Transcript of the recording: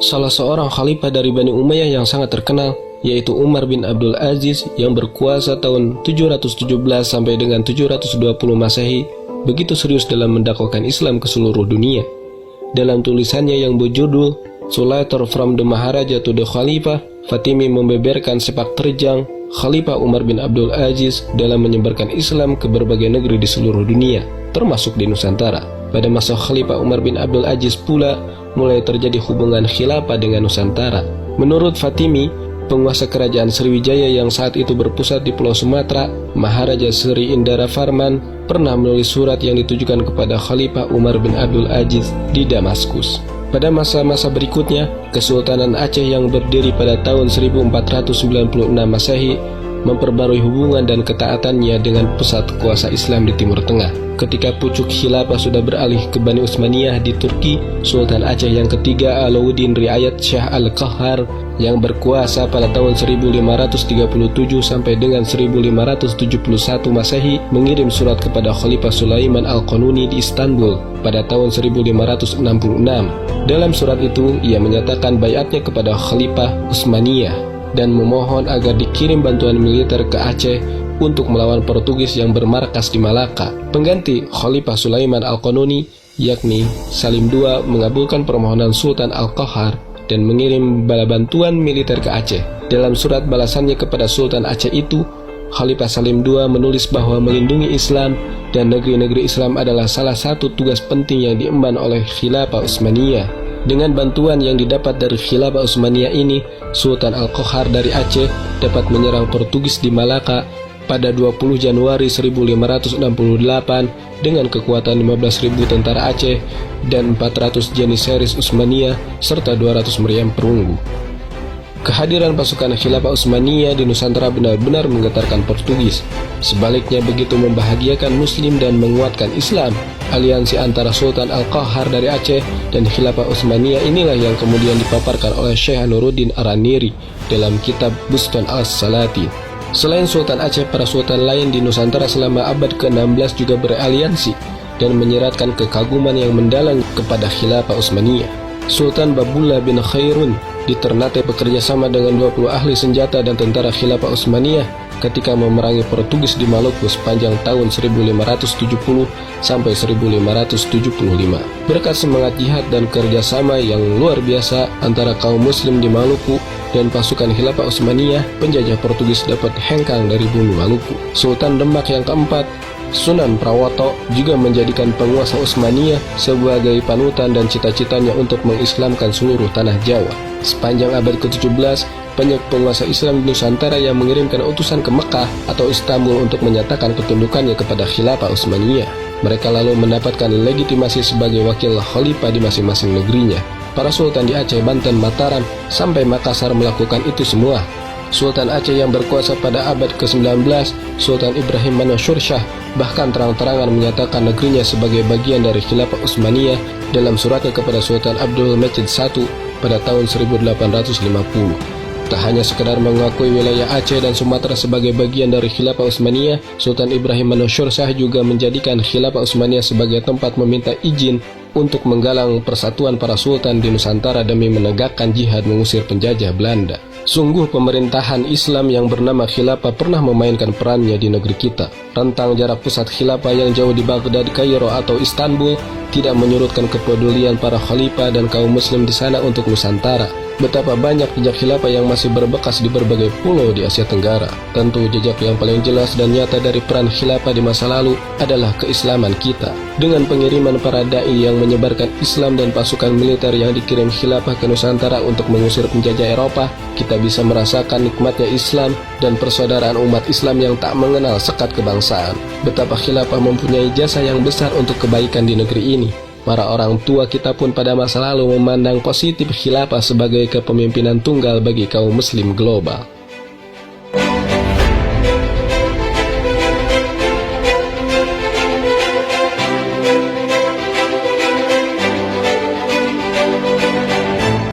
salah seorang khalifah dari Bani Umayyah yang sangat terkenal, yaitu Umar bin Abdul Aziz yang berkuasa tahun 717 sampai dengan 720 Masehi, begitu serius dalam mendakwakan Islam ke seluruh dunia. Dalam tulisannya yang berjudul So Letter from the Maharaja to the Khalifah, Fatimi membeberkan sepak terjang Khalifah Umar bin Abdul Aziz dalam menyebarkan Islam ke berbagai negeri di seluruh dunia, termasuk di Nusantara. Pada masa Khalifah Umar bin Abdul Aziz pula mulai terjadi hubungan khilafah dengan Nusantara. Menurut Fatimi, penguasa kerajaan Sriwijaya yang saat itu berpusat di Pulau Sumatera, Maharaja Sri Indara Farman, pernah menulis surat yang ditujukan kepada Khalifah Umar bin Abdul Aziz di Damaskus. Pada masa-masa berikutnya, Kesultanan Aceh yang berdiri pada tahun 1496 Masehi memperbarui hubungan dan ketaatannya dengan pusat kuasa Islam di Timur Tengah. Ketika pucuk khilafah sudah beralih ke Bani Utsmaniyah di Turki, Sultan Aceh yang ketiga Alauddin Riayat Shah Al-Qahar yang berkuasa pada tahun 1537 sampai dengan 1571 Masehi mengirim surat kepada Khalifah Sulaiman Al-Qanuni di Istanbul pada tahun 1566. Dalam surat itu, ia menyatakan baiatnya kepada Khalifah Utsmaniyah dan memohon agar dikirim bantuan militer ke Aceh untuk melawan Portugis yang bermarkas di Malaka. Pengganti Khalifah Sulaiman Al-Qanuni, yakni Salim II, mengabulkan permohonan Sultan Al-Qahar dan mengirim bala bantuan militer ke Aceh. Dalam surat balasannya kepada Sultan Aceh itu, Khalifah Salim II menulis bahwa melindungi Islam dan negeri-negeri Islam adalah salah satu tugas penting yang diemban oleh Khilafah Utsmaniyah. Dengan bantuan yang didapat dari Khilafah Utsmaniyah ini, Sultan Al-Qahar dari Aceh dapat menyerang Portugis di Malaka pada 20 Januari 1568 dengan kekuatan 15.000 tentara Aceh dan 400 janissaries Utsmaniyah serta 200 meriam perunggu. Kehadiran pasukan Khilafah Utsmaniyah di Nusantara benar-benar menggetarkan Portugis. Sebaliknya, begitu membahagiakan Muslim dan menguatkan Islam. Aliansi antara Sultan Al-Qahar dari Aceh dan Khilafah Utsmaniyah inilah yang kemudian dipaparkan oleh Syekh Nuruddin Araniri dalam kitab Buston As-Salati. Selain Sultan Aceh, para sultan lain di Nusantara selama abad ke-16 juga beraliansi dan menyiratkan kekaguman yang mendalam kepada Khilafah Utsmaniyah. Sultan Babullah bin Khairun di Ternate bekerja sama dengan 20 ahli senjata dan tentara Khilafah Utsmaniyah ketika memerangi Portugis di Maluku sepanjang tahun 1570 sampai 1575. Berkat semangat jihad dan kerjasama yang luar biasa antara kaum muslim di Maluku dan pasukan Khilafah Utsmaniyah, penjajah Portugis dapat hengkang dari bumi Maluku. Sultan Demak yang keempat, Sunan Prawoto, juga menjadikan penguasa Utsmaniyah sebagai panutan dan cita-citanya untuk mengislamkan seluruh tanah Jawa. Sepanjang abad ke-17, banyak penguasa Islam di Nusantara yang mengirimkan utusan ke Mekah atau Istanbul untuk menyatakan ketundukannya kepada Khilafah Utsmaniyah. Mereka lalu mendapatkan legitimasi sebagai wakil khalifah di masing-masing negerinya. Para sultan di Aceh, Banten, Mataram, sampai Makassar melakukan itu semua. Sultan Aceh yang berkuasa pada abad ke-19, Sultan Ibrahim Mansur Shah, bahkan terang-terangan menyatakan negerinya sebagai bagian dari Khilafah Utsmaniyah dalam suratnya kepada Sultan Abdul Majid I pada tahun 1850. Tak hanya sekedar mengakui wilayah Aceh dan Sumatera sebagai bagian dari Khilafah Utsmaniyah, Sultan Ibrahim Mansur Shah juga menjadikan Khilafah Utsmaniyah sebagai tempat meminta izin untuk menggalang persatuan para sultan di Nusantara demi menegakkan jihad mengusir penjajah Belanda. Sungguh pemerintahan Islam yang bernama Khilafah pernah memainkan perannya di negeri kita. Rentang jarak pusat Khilafah yang jauh di Baghdad, Kairo, atau Istanbul tidak menyurutkan kepedulian para khalifah dan kaum muslim di sana untuk Nusantara. Betapa banyak jejak khilafah yang masih berbekas di berbagai pulau di Asia Tenggara. Tentu jejak yang paling jelas dan nyata dari peran khilafah di masa lalu adalah keislaman kita. Dengan pengiriman para dai yang menyebarkan Islam dan pasukan militer yang dikirim khilafah ke Nusantara untuk mengusir penjajah Eropa, kita bisa merasakan nikmatnya Islam dan persaudaraan umat Islam yang tak mengenal sekat kebangsaan. Betapa khilafah mempunyai jasa yang besar untuk kebaikan di negeri ini. Para orang tua kita pun pada masa lalu memandang positif khilafah sebagai kepemimpinan tunggal bagi kaum muslim global.